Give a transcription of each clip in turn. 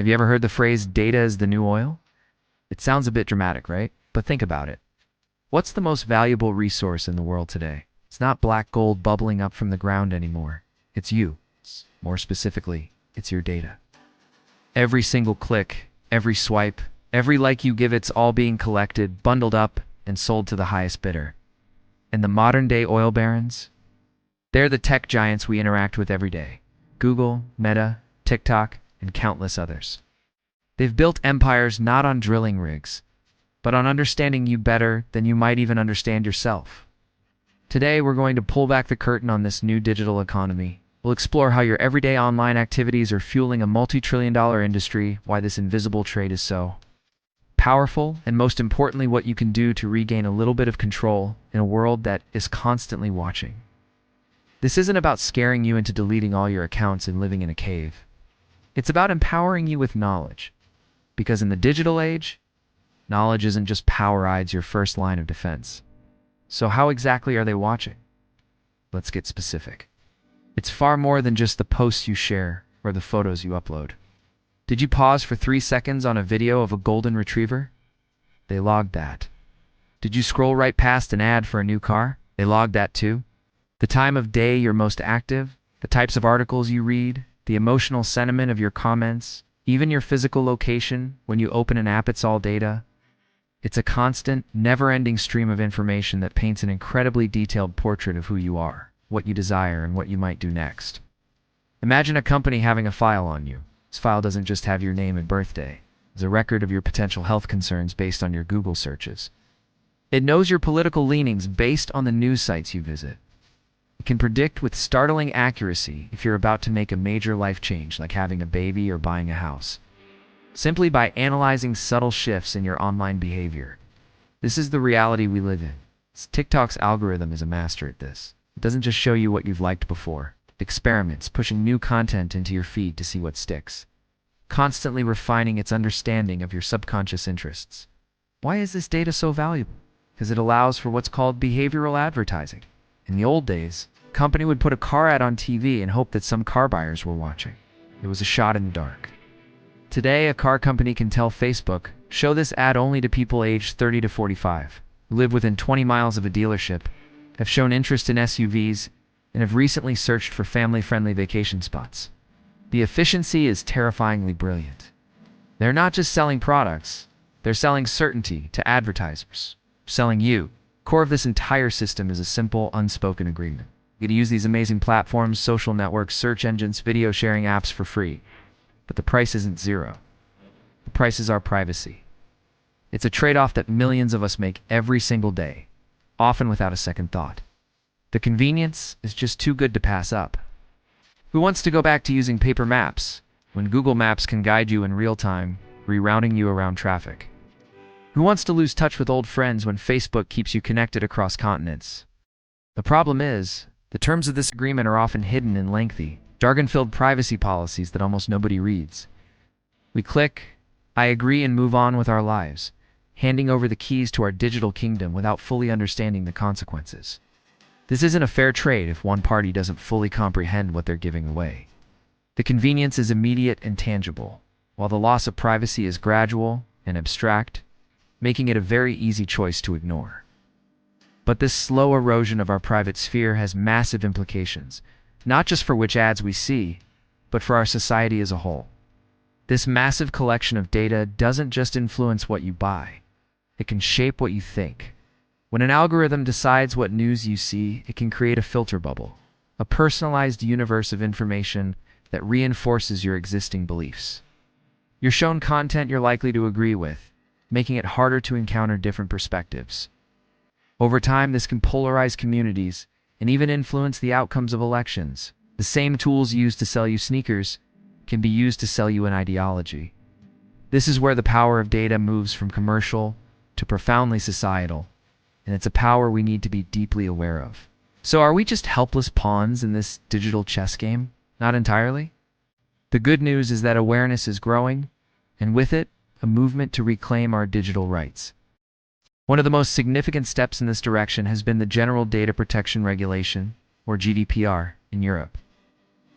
Have you ever heard the phrase data is the new oil? It sounds a bit dramatic, right? But think about it. What's the most valuable resource in the world today? It's not black gold bubbling up from the ground anymore. It's you. More specifically, it's your data. Every single click, every swipe, every like you give, it's all being collected, bundled up, and sold to the highest bidder. And the modern-day oil barons? They're the tech giants we interact with every day. Google, Meta, TikTok, and countless others. They've built empires not on drilling rigs, but on understanding you better than you might even understand yourself. Today, we're going to pull back the curtain on this new digital economy. We'll explore how your everyday online activities are fueling a multi-trillion-dollar industry, why this invisible trade is so powerful, and most importantly, what you can do to regain a little bit of control in a world that is constantly watching. This isn't about scaring you into deleting all your accounts and living in a cave. It's about empowering you with knowledge. Because in the digital age, knowledge isn't just power, it's your first line of defense. So how exactly are they watching? Let's get specific. It's far more than just the posts you share or the photos you upload. Did you pause for 3 seconds on a video of a golden retriever? They logged that. Did you scroll right past an ad for a new car? They logged that too. The time of day you're most active, the types of articles you read, the emotional sentiment of your comments, even your physical location when you open an app, it's all data. It's a constant, never-ending stream of information that paints an incredibly detailed portrait of who you are, what you desire, and what you might do next. Imagine a company having a file on you. This file doesn't just have your name and birthday. It's a record of your potential health concerns based on your Google searches. It knows your political leanings based on the news sites you visit. It can predict with startling accuracy if you're about to make a major life change, like having a baby or buying a house, simply by analyzing subtle shifts in your online behavior. This is the reality we live in. TikTok's algorithm is a master at this. It doesn't just show you what you've liked before. It experiments, pushing new content into your feed to see what sticks, constantly refining its understanding of your subconscious interests. Why is this data so valuable? Because it allows for what's called behavioral advertising. In the old days, a company would put a car ad on TV and hope that some car buyers were watching. It was a shot in the dark. Today, a car company can tell Facebook, show this ad only to people aged 30 to 45, who live within 20 miles of a dealership, have shown interest in SUVs, and have recently searched for family-friendly vacation spots. The efficiency is terrifyingly brilliant. They're not just selling products, they're selling certainty to advertisers, selling you. Core of this entire system is a simple, unspoken agreement. You get to use these amazing platforms, social networks, search engines, video sharing apps for free. But the price isn't zero. The price is our privacy. It's a trade-off that millions of us make every single day, often without a second thought. The convenience is just too good to pass up. Who wants to go back to using paper maps when Google Maps can guide you in real time, rerouting you around traffic? Who wants to lose touch with old friends when Facebook keeps you connected across continents? The problem is, the terms of this agreement are often hidden in lengthy, jargon-filled privacy policies that almost nobody reads. We click, I agree, and move on with our lives, handing over the keys to our digital kingdom without fully understanding the consequences. This isn't a fair trade if one party doesn't fully comprehend what they're giving away. The convenience is immediate and tangible, while the loss of privacy is gradual and abstract, making it a very easy choice to ignore. But this slow erosion of our private sphere has massive implications, not just for which ads we see, but for our society as a whole. This massive collection of data doesn't just influence what you buy, it can shape what you think. When an algorithm decides what news you see, it can create a filter bubble, a personalized universe of information that reinforces your existing beliefs. You're shown content you're likely to agree with, making it harder to encounter different perspectives. Over time, this can polarize communities and even influence the outcomes of elections. The same tools used to sell you sneakers can be used to sell you an ideology. This is where the power of data moves from commercial to profoundly societal, and it's a power we need to be deeply aware of. So are we just helpless pawns in this digital chess game? Not entirely. The good news is that awareness is growing, and with it, a movement to reclaim our digital rights. One of the most significant steps in this direction has been the General Data Protection Regulation, or GDPR, in Europe.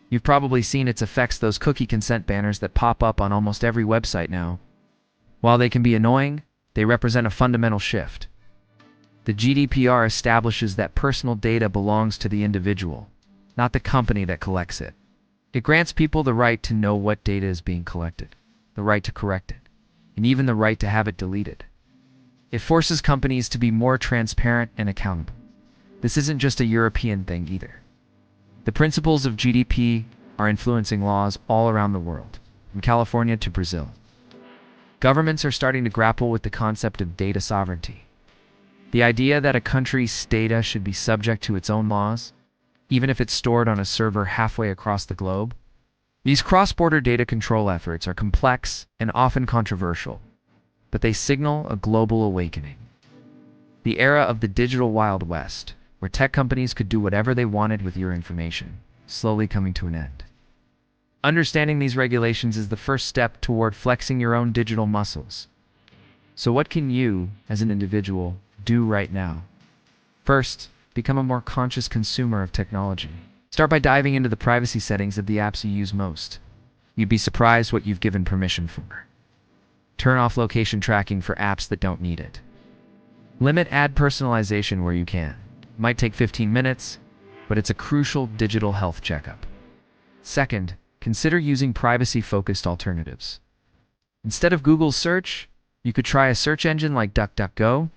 You've probably seen its effects, those cookie consent banners that pop up on almost every website now. While they can be annoying, they represent a fundamental shift. The GDPR establishes that personal data belongs to the individual, not the company that collects it. It grants people the right to know what data is being collected, the right to correct it, and even the right to have it deleted. It forces companies to be more transparent and accountable. This isn't just a European thing either. The principles of GDPR are influencing laws all around the world, from California to Brazil. Governments are starting to grapple with the concept of data sovereignty. The idea that a country's data should be subject to its own laws, even if it's stored on a server halfway across the globe. These cross-border data control efforts are complex and often controversial, but they signal a global awakening. The era of the digital Wild West, where tech companies could do whatever they wanted with your information, slowly coming to an end. Understanding these regulations is the first step toward flexing your own digital muscles. So what can you, as an individual, do right now? First, become a more conscious consumer of technology. Start by diving into the privacy settings of the apps you use most. You'd be surprised what you've given permission for. Turn off location tracking for apps that don't need it. Limit ad personalization where you can. It might take 15 minutes, but it's a crucial digital health checkup. Second, consider using privacy-focused alternatives. Instead of Google search, you could try a search engine like DuckDuckGo,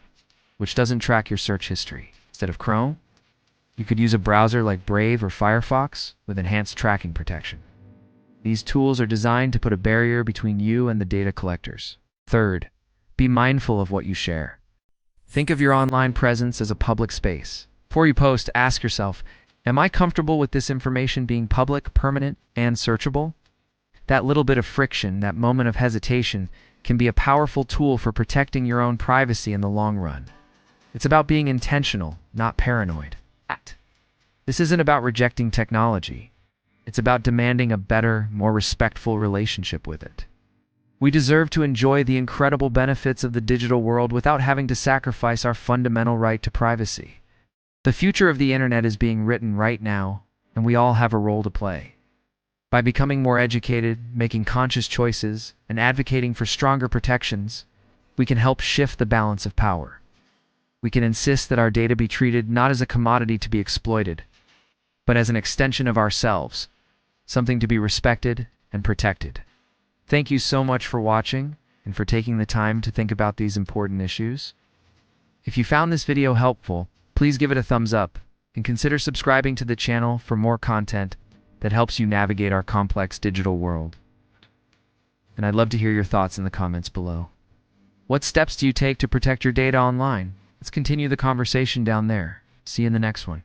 which doesn't track your search history. Instead of Chrome, you could use a browser like Brave or Firefox with enhanced tracking protection. These tools are designed to put a barrier between you and the data collectors. Third, be mindful of what you share. Think of your online presence as a public space. Before you post, ask yourself, am I comfortable with this information being public, permanent, and searchable? That little bit of friction, that moment of hesitation, can be a powerful tool for protecting your own privacy in the long run. It's about being intentional, not paranoid. This isn't about rejecting technology. It's about demanding a better, more respectful relationship with it. We deserve to enjoy the incredible benefits of the digital world without having to sacrifice our fundamental right to privacy. The future of the internet is being written right now, and we all have a role to play. By becoming more educated, making conscious choices, and advocating for stronger protections, we can help shift the balance of power. We can insist that our data be treated not as a commodity to be exploited, but as an extension of ourselves, something to be respected and protected. Thank you so much for watching and for taking the time to think about these important issues. If you found this video helpful, please give it a thumbs up and consider subscribing to the channel for more content that helps you navigate our complex digital world. And I'd love to hear your thoughts in the comments below. What steps do you take to protect your data online? Let's continue the conversation down there. See you in the next one.